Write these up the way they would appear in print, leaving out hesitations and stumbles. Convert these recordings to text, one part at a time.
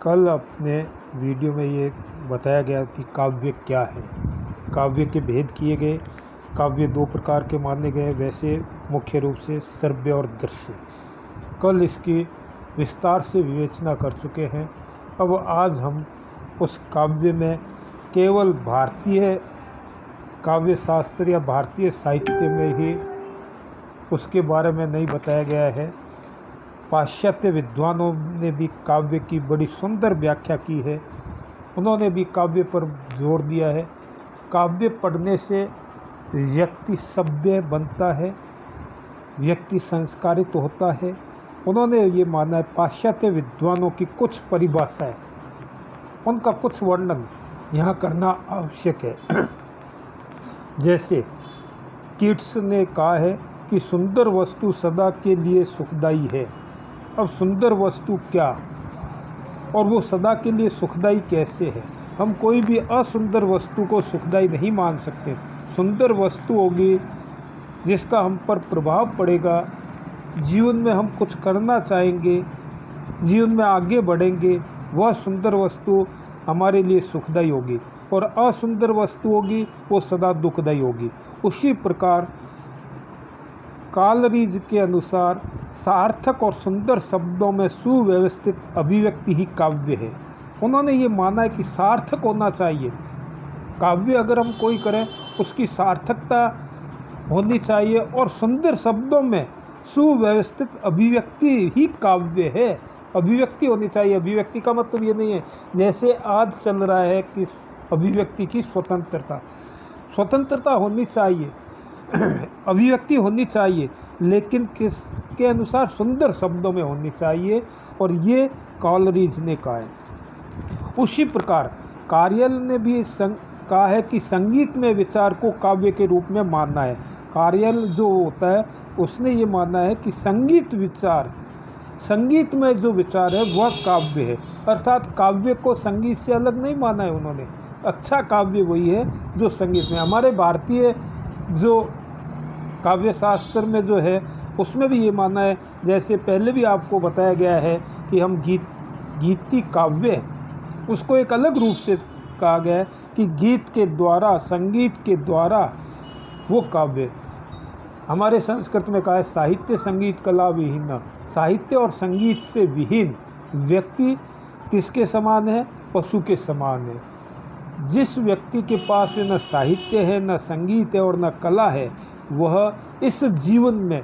कल अपने वीडियो में ये बताया गया कि काव्य क्या है। काव्य के भेद किए गए। काव्य दो प्रकार के माने गए, वैसे मुख्य रूप से श्रव्य और दृश्य। कल इसकी विस्तार से विवेचना कर चुके हैं। अब आज हम उस काव्य में केवल भारतीय काव्य शास्त्र या भारतीय साहित्य में ही उसके बारे में नहीं बताया गया है। पाश्चात्य विद्वानों ने भी काव्य की बड़ी सुंदर व्याख्या की है। उन्होंने भी काव्य पर जोर दिया है। काव्य पढ़ने से व्यक्ति सभ्य बनता है, व्यक्ति संस्कारित होता है। उन्होंने ये माना है। पाश्चात्य विद्वानों की कुछ परिभाषाएं, उनका कुछ वर्णन यहाँ करना आवश्यक है। जैसे कीट्स ने कहा है कि सुंदर वस्तु सदा के लिए सुखदायी है। अब सुंदर वस्तु क्या और वो सदा के लिए सुखदायी कैसे है? हम कोई भी असुंदर वस्तु को सुखदायी नहीं मान सकते। सुंदर वस्तु होगी जिसका हम पर प्रभाव पड़ेगा, जीवन में हम कुछ करना चाहेंगे, जीवन में आगे बढ़ेंगे, वह सुंदर वस्तु हमारे लिए सुखदायी होगी। और असुंदर वस्तु होगी वो सदा दुखदायी होगी। उसी प्रकार कालरीज के अनुसार सार्थक और सुंदर शब्दों में सुव्यवस्थित अभिव्यक्ति ही काव्य है। उन्होंने ये माना है कि सार्थक होना चाहिए। काव्य अगर हम कोई करें उसकी सार्थकता होनी चाहिए और सुंदर शब्दों में सुव्यवस्थित अभिव्यक्ति ही काव्य है। अभिव्यक्ति होनी चाहिए। अभिव्यक्ति का मतलब ये नहीं है जैसे आज चल रहा है कि अभिव्यक्ति की स्वतंत्रता होनी चाहिए, अभिव्यक्ति होनी चाहिए, लेकिन किसके अनुसार? सुंदर शब्दों में होनी चाहिए। और ये कॉलरीज ने कहा है। उसी प्रकार कार्यल ने भी कहा है कि संगीत में विचार को काव्य के रूप में मानना है। कार्यल जो होता है उसने ये माना है कि संगीत में जो विचार है वह काव्य है। अर्थात काव्य को संगीत से अलग नहीं माना है उन्होंने। अच्छा काव्य वही है जो संगीत में। हमारे भारतीय जो काव्य शास्त्र में जो है उसमें भी ये माना है, जैसे पहले भी आपको बताया गया है कि हम गीति काव्य, उसको एक अलग रूप से कहा गया है कि गीत के द्वारा, संगीत के द्वारा वो काव्य। हमारे संस्कृत में कहा है साहित्य संगीत कला विहीन। साहित्य और संगीत से विहीन व्यक्ति किसके समान है? पशु के समान है। जिस व्यक्ति के पास न साहित्य है, न संगीत है और न कला है, वह इस जीवन में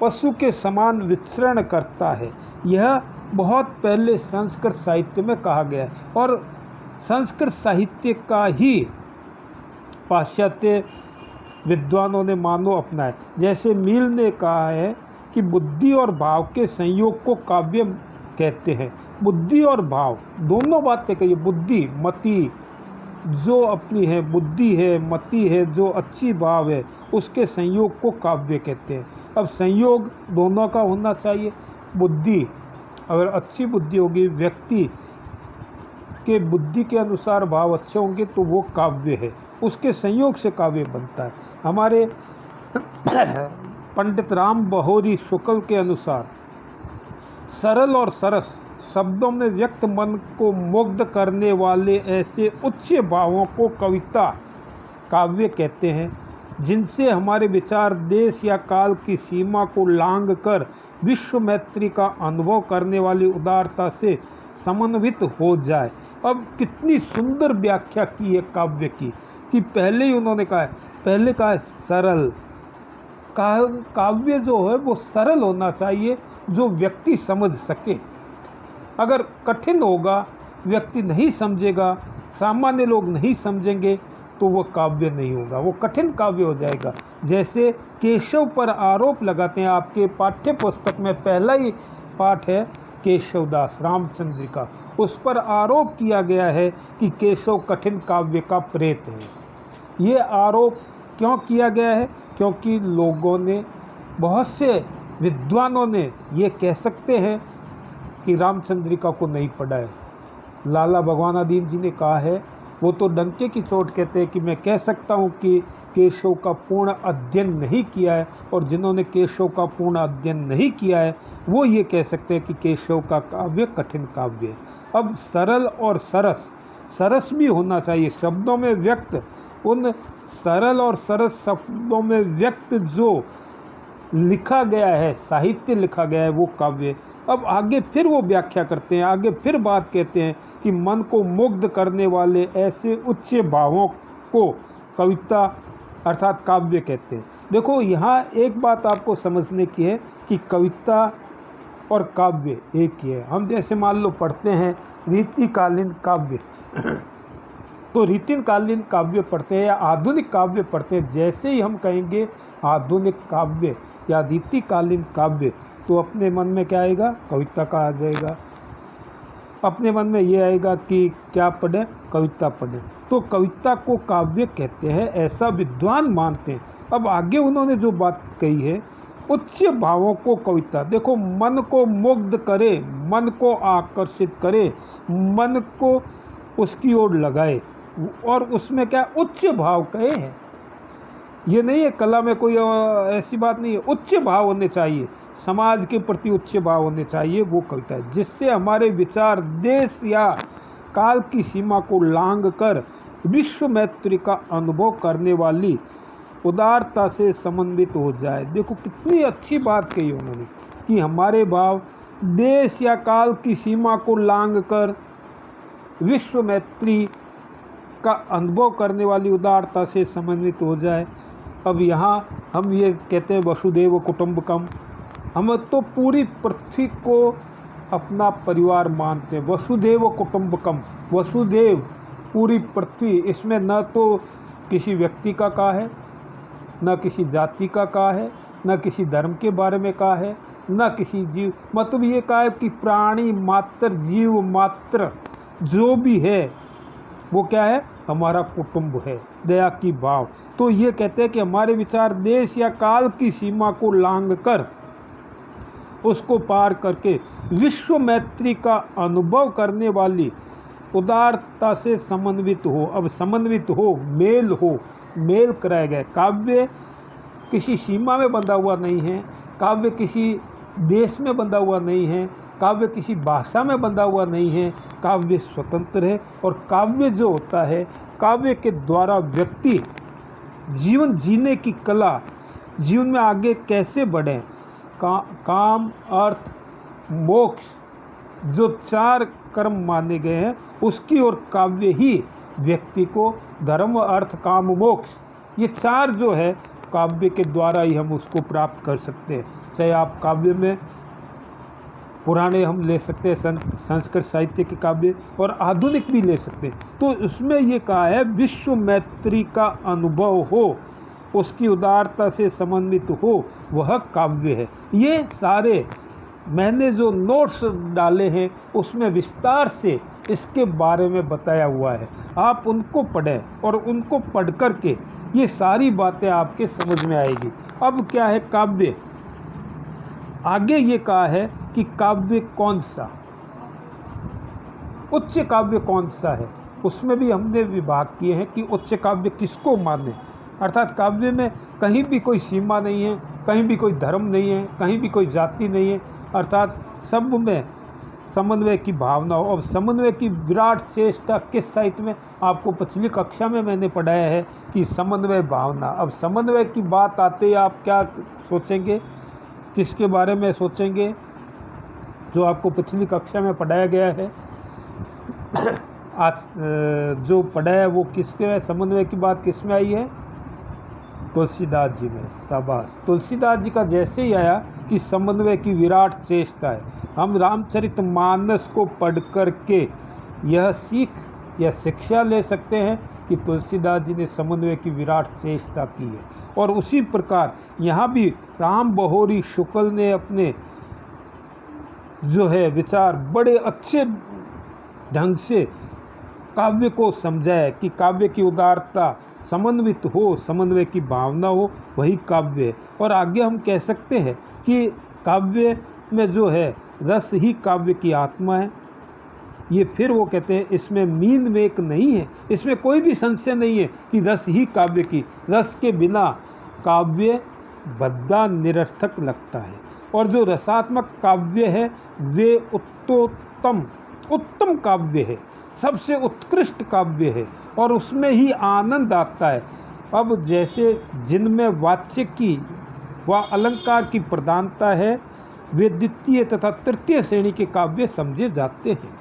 पशु के समान विचरण करता है। यह बहुत पहले संस्कृत साहित्य में कहा गया है और संस्कृत साहित्य का ही पाश्चात्य विद्वानों ने मानो अपनाया। जैसे मील ने कहा है कि बुद्धि और भाव के संयोग को काव्य कहते हैं। बुद्धि और भाव दोनों बातें कहिए। बुद्धि मति जो अपनी है, बुद्धि है, मति है, जो अच्छी भाव है, उसके संयोग को काव्य कहते हैं। अब संयोग दोनों का होना चाहिए। बुद्धि अगर अच्छी बुद्धि होगी, व्यक्ति के बुद्धि के अनुसार भाव अच्छे होंगे तो वो काव्य है। उसके संयोग से काव्य बनता है। हमारे पंडित राम बहोरी शुक्ल के अनुसार सरल और सरस शब्दों में व्यक्त मन को मुग्ध करने वाले ऐसे उच्च भावों को कविता काव्य कहते हैं, जिनसे हमारे विचार देश या काल की सीमा को लांघ कर विश्व मैत्री का अनुभव करने वाली उदारता से समन्वित हो जाए। अब कितनी सुंदर व्याख्या की है काव्य की कि पहले ही उन्होंने कहा है सरल। काव्य जो है वो सरल होना चाहिए, जो व्यक्ति समझ सके। अगर कठिन होगा, व्यक्ति नहीं समझेगा, सामान्य लोग नहीं समझेंगे, तो वो काव्य नहीं होगा, वो कठिन काव्य हो जाएगा। जैसे केशव पर आरोप लगाते हैं। आपके पाठ्य पुस्तक में पहला ही पाठ है केशवदास रामचंद्र का। उस पर आरोप किया गया है कि केशव कठिन काव्य का प्रेत है। ये आरोप क्यों किया गया है? क्योंकि लोगों ने, बहुत से विद्वानों ने ये कह सकते हैं कि रामचंद्रिका को नहीं पढ़ा है। लाला भगवानादीन जी ने कहा है, वो तो डंके की चोट कहते हैं कि मैं कह सकता हूँ कि केशव का पूर्ण अध्ययन नहीं किया है, और जिन्होंने केशव का पूर्ण अध्ययन नहीं किया है वो ये कह सकते हैं कि केशव का काव्य कठिन काव्य है। अब सरल और सरस, सरस भी होना चाहिए शब्दों में व्यक्त, उन सरल और सरस शब्दों में व्यक्त जो लिखा गया है, साहित्य लिखा गया है, वो काव्य। अब आगे फिर वो व्याख्या करते हैं, आगे फिर बात कहते हैं कि मन को मुग्ध करने वाले ऐसे उच्च भावों को कविता अर्थात काव्य कहते हैं। देखो यहाँ एक बात आपको समझने की है कि कविता और काव्य एक ही है। हम जैसे मान लो पढ़ते हैं रीतिकालीन काव्य तो रीतिकालीन काव्य पढ़ते हैं या आधुनिक काव्य पढ़ते हैं। जैसे ही हम कहेंगे आधुनिक काव्य या रीतिकालीन काव्य तो अपने मन में क्या आएगा, कविता का आ जाएगा। अपने मन में ये आएगा कि क्या पढ़े, कविता पढ़े। तो कविता को काव्य कहते हैं, ऐसा विद्वान मानते हैं। अब आगे उन्होंने जो बात कही है, उच्च भावों को कविता, देखो मन को मुग्ध करे, मन को आकर्षित करे, मन को उसकी ओर लगाए, और उसमें क्या उच्च भाव कहे हैं। ये नहीं है कला में कोई ऐसी बात नहीं है, उच्च भाव होने चाहिए, समाज के प्रति उच्च भाव होने चाहिए, वो कविता है। जिससे हमारे विचार देश या काल की सीमा को लांघ कर विश्व मैत्री का अनुभव करने वाली उदारता से समन्वित हो जाए। देखो कितनी अच्छी बात कही उन्होंने कि हमारे भाव देश या काल की सीमा को लांघ कर विश्व मैत्री का अनुभव करने वाली उदारता से समन्वित हो जाए। अब यहाँ हम ये कहते हैं वसुदेव कुटुंबकम, हम तो पूरी पृथ्वी को अपना परिवार मानते हैं। वसुदेव कुटुंबकम, वसुदेव पूरी पृथ्वी, इसमें न तो किसी व्यक्ति का कहा है, न किसी जाति का कहा है, न किसी धर्म के बारे में कहा है, न किसी जीव, मतलब ये कहा है कि प्राणी मात्र, जीव मात्र जो भी है वो क्या है, हमारा कुटुंब है, दया की भाव। तो ये कहते हैं कि हमारे विचार देश या काल की सीमा को लांघ कर उसको पार करके विश्व मैत्री का अनुभव करने वाली उदारता से समन्वित हो। अब समन्वित हो, मेल कराया गया। काव्य किसी सीमा में बंधा हुआ नहीं है, काव्य किसी देश में बंधा हुआ नहीं है, काव्य किसी भाषा में बंधा हुआ नहीं है, काव्य स्वतंत्र है। और काव्य जो होता है, काव्य के द्वारा व्यक्ति जीवन जीने की कला, जीवन में आगे कैसे बढ़ें, काम अर्थ मोक्ष जो 4 कर्म माने गए हैं उसकी ओर काव्य ही व्यक्ति को धर्म अर्थ काम मोक्ष, ये 4 जो है काव्य के द्वारा ही हम उसको प्राप्त कर सकते हैं। चाहे आप काव्य में पुराने हम ले सकते हैं, संस्कृत साहित्य के काव्य, और आधुनिक भी ले सकते हैं। तो उसमें ये कहा है विश्व मैत्री का अनुभव हो, उसकी उदारता से समन्वित हो, वह काव्य है। ये सारे मैंने जो नोट्स डाले हैं उसमें विस्तार से इसके बारे में बताया हुआ है। आप उनको पढ़ें और उनको पढ़ कर के ये सारी बातें आपके समझ में आएगी। अब क्या है काव्य, आगे ये कहा है कि काव्य कौन सा, उच्च काव्य कौन सा है। उसमें भी हमने विभाग किए हैं कि उच्च काव्य किसको माने, अर्थात काव्य में कहीं भी कोई सीमा नहीं है, कहीं भी कोई धर्म नहीं है, कहीं भी कोई जाति नहीं है, अर्थात सब में समन्वय की भावना हो। अब समन्वय की विराट चेष्टा किस साहित्य में, आपको पिछली कक्षा में मैंने पढ़ाया है कि समन्वय भावना। अब समन्वय की बात आते ही आप क्या सोचेंगे, किसके बारे में सोचेंगे, जो आपको पिछली कक्षा में पढ़ाया गया है। आज जो पढ़ाया है वो किसके में, समन्वय की बात किस में आई है, तुलसीदास जी में। शाबाश, तुलसीदास जी का जैसे ही आया कि समन्वय की विराट चेष्टा है। हम रामचरितमानस को पढ़ कर के यह सीख या शिक्षा ले सकते हैं कि तुलसीदास जी ने समन्वय की विराट चेष्टा की है। और उसी प्रकार यहाँ भी राम बहोरी शुक्ल ने अपने जो है विचार बड़े अच्छे ढंग से काव्य को समझाया कि काव्य की उदारता समन्वित हो, समन्वय की भावना हो, वही काव्य है। और आगे हम कह सकते हैं कि काव्य में जो है रस ही काव्य की आत्मा है। ये फिर वो कहते हैं इसमें मीन मेक नहीं है, इसमें कोई भी संशय नहीं है कि रस ही काव्य की, रस के बिना काव्य भद्दा निरर्थक लगता है। और जो रसात्मक काव्य है वे उत्तम काव्य है, सबसे उत्कृष्ट काव्य है और उसमें ही आनंद आता है। अब जैसे जिनमें वाच्य की व अलंकार की प्रधानता है वे द्वितीय तथा तृतीय श्रेणी के काव्य समझे जाते हैं,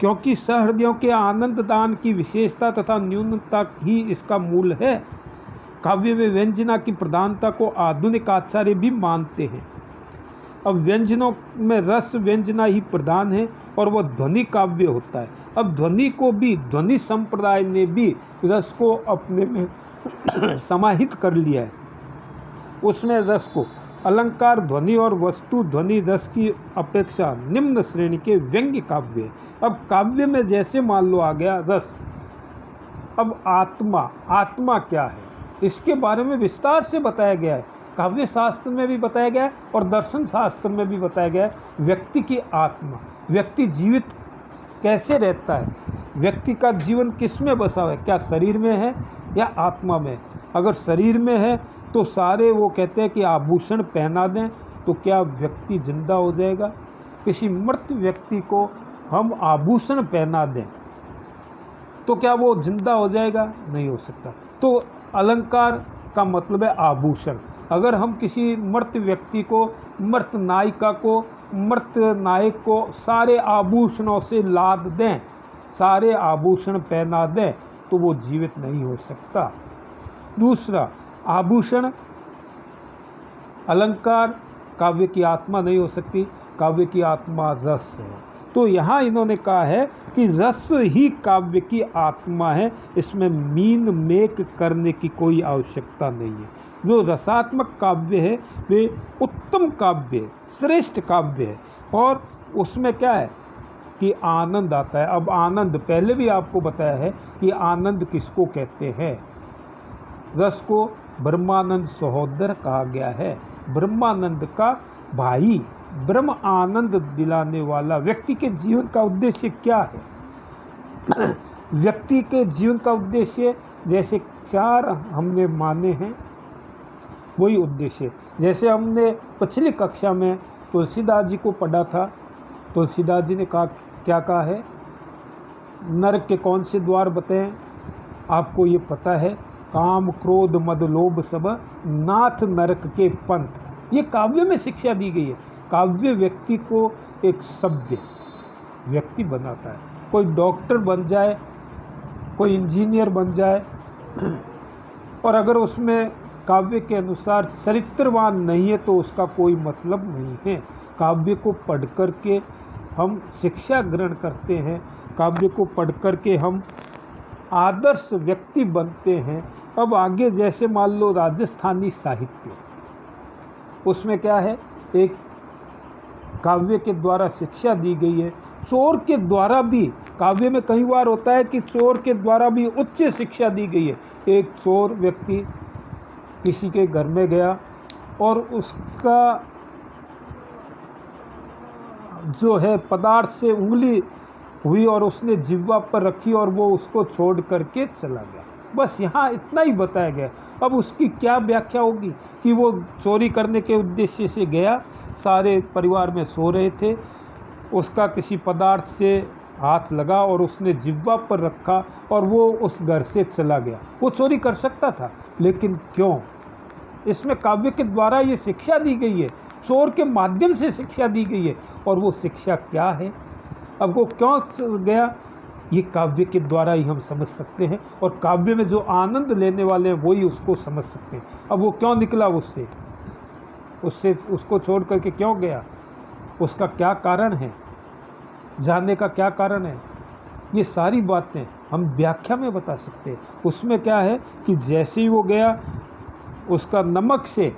क्योंकि सहृदयों के आनंद दान की विशेषता तथा न्यूनता ही इसका मूल है। काव्य में व्यंजना की प्रधानता को आधुनिक आचार्य भी मानते हैं। अब व्यंजनों में रस व्यंजना ही प्रधान है और वह ध्वनि काव्य होता है। अब ध्वनि को भी ध्वनि संप्रदाय ने भी रस को अपने में समाहित कर लिया है। उसमें रस को अलंकार ध्वनि और वस्तु ध्वनि रस की अपेक्षा निम्न श्रेणी के व्यंग्य काव्य है। अब काव्य में जैसे मान लो आ गया रस, अब आत्मा क्या है इसके बारे में विस्तार से बताया गया है। काव्य शास्त्र में भी बताया गया है और दर्शन शास्त्र में भी बताया गया है। व्यक्ति की आत्मा, व्यक्ति जीवित कैसे रहता है, व्यक्ति का जीवन किस में बसा हुआ है, क्या शरीर में है या आत्मा में। अगर शरीर में है तो सारे वो कहते हैं कि आभूषण पहना दें तो क्या व्यक्ति जिंदा हो जाएगा। किसी मृत व्यक्ति को हम आभूषण पहना दें तो क्या वो जिंदा हो जाएगा, नहीं हो सकता। तो अलंकार का मतलब है आभूषण। अगर हम किसी मृत व्यक्ति को, मृत नायिका को, मृत नायक को सारे आभूषणों से लाद दें, सारे आभूषण पहना दें तो वो जीवित नहीं हो सकता। दूसरा, आभूषण अलंकार काव्य की आत्मा नहीं हो सकती, काव्य की आत्मा रस है। तो यहाँ इन्होंने कहा है कि रस ही काव्य की आत्मा है, इसमें मीन मेक करने की कोई आवश्यकता नहीं है। जो रसात्मक काव्य है वे उत्तम काव्य है, श्रेष्ठ काव्य है और उसमें क्या है कि आनंद आता है। अब आनंद पहले भी आपको बताया है कि आनंद किसको कहते हैं। रस को ब्रह्मानंद सहोदर कहा गया है, ब्रह्मानंद का भाई, ब्रह्म आनंद दिलाने वाला। व्यक्ति के जीवन का उद्देश्य क्या है? व्यक्ति के जीवन का उद्देश्य जैसे 4 हमने माने हैं वही उद्देश्य। जैसे हमने पिछली कक्षा में तुलसीदास जी को पढ़ा था, तुलसीदास जी ने कहा, क्या कहा है, नरक के कौन से द्वार बताएं आपको ये पता है, काम क्रोध मद लोभ सब नाथ नरक के पंथ। ये काव्य में शिक्षा दी गई है। काव्य व्यक्ति को एक सभ्य व्यक्ति बनाता है। कोई डॉक्टर बन जाए, कोई इंजीनियर बन जाए और अगर उसमें काव्य के अनुसार चरित्रवान नहीं है तो उसका कोई मतलब नहीं है। काव्य को पढ़ कर के हम शिक्षा ग्रहण करते हैं, काव्य को पढ़ कर के हम आदर्श व्यक्ति बनते हैं। अब आगे जैसे मान लो राजस्थानी साहित्य, उसमें क्या है, एक काव्य के द्वारा शिक्षा दी गई है। चोर के द्वारा भी काव्य में कई बार होता है कि चोर के द्वारा भी उच्च शिक्षा दी गई है। एक चोर व्यक्ति किसी के घर में गया और उसका जो है पदार्थ से उंगली हुई और उसने जिह्वा पर रखी और वो उसको छोड़ करके चला गया। बस यहाँ इतना ही बताया गया। अब उसकी क्या व्याख्या होगी कि वो चोरी करने के उद्देश्य से गया, सारे परिवार में सो रहे थे, उसका किसी पदार्थ से हाथ लगा और उसने जिह्वा पर रखा और वो उस घर से चला गया। वो चोरी कर सकता था, लेकिन क्यों? इसमें काव्य के द्वारा ये शिक्षा दी गई है, चोर के माध्यम से शिक्षा दी गई है। और वो शिक्षा क्या है, अब वो क्यों गया, ये काव्य के द्वारा ही हम समझ सकते हैं। और काव्य में जो आनंद लेने वाले हैं वही उसको समझ सकते हैं। अब वो क्यों निकला उससे उसको छोड़ करके क्यों गया, उसका क्या कारण है, जाने का क्या कारण है, ये सारी बातें हम व्याख्या में बता सकते हैं। उसमें क्या है कि जैसे ही वो गया, उसका नमक से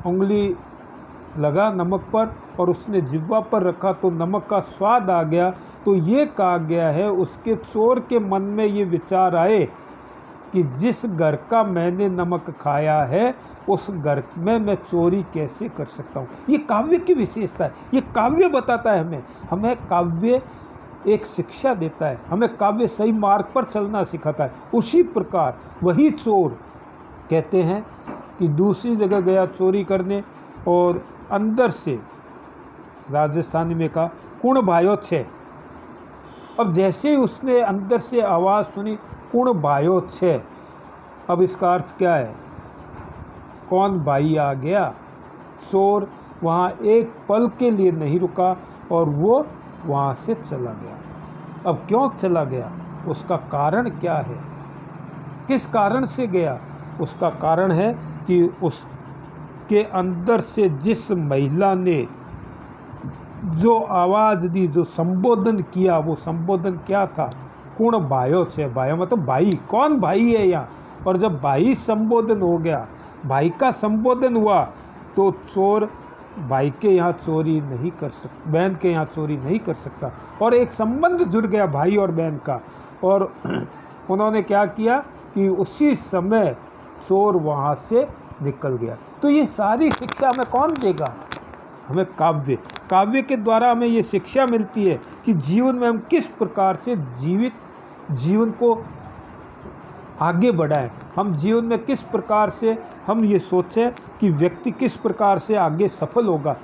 उंगली लगा नमक पर और उसने जिह्वा पर रखा तो नमक का स्वाद आ गया। तो ये कहा गया है उसके चोर के मन में ये विचार आए कि जिस घर का मैंने नमक खाया है उस घर में मैं चोरी कैसे कर सकता हूँ। ये काव्य की विशेषता है, ये काव्य बताता है हमें काव्य एक शिक्षा देता है, हमें काव्य सही मार्ग पर चलना सिखाता है। उसी प्रकार वही चोर कहते हैं कि दूसरी जगह गया चोरी करने और अंदर से, राजस्थानी में कहा कुण भायो छे। अब जैसे ही उसने अंदर से आवाज़ सुनी कुण भायो छे, अब इसका अर्थ क्या है? कौन भाई आ गया? चोर वहाँ एक पल के लिए नहीं रुका और वो वहाँ से चला गया। अब क्यों चला गया? उसका कारण क्या है? किस कारण से गया? उसका कारण है कि उसके अंदर से जिस महिला ने जो आवाज़ दी, जो संबोधन किया, वो संबोधन क्या था? कुण भायो छे। भायो मतलब भाई। कौन भाई है यहाँ? और जब भाई संबोधन हो गया, भाई का संबोधन हुआ, तो चोर भाई के यहाँ चोरी नहीं कर सकता, बहन के यहाँ चोरी नहीं कर सकता। और एक संबंध जुड़ गया भाई और बहन का। और उन्होंने क्या किया कि उसी समय चोर वहाँ से निकल गया। तो ये सारी शिक्षा हमें कौन देगा? हमें काव्य। काव्य के द्वारा हमें ये शिक्षा मिलती है कि जीवन में हम किस प्रकार से जीवन को आगे बढ़ाएं। हम जीवन में किस प्रकार से हम ये सोचें कि व्यक्ति किस प्रकार से आगे सफल होगा।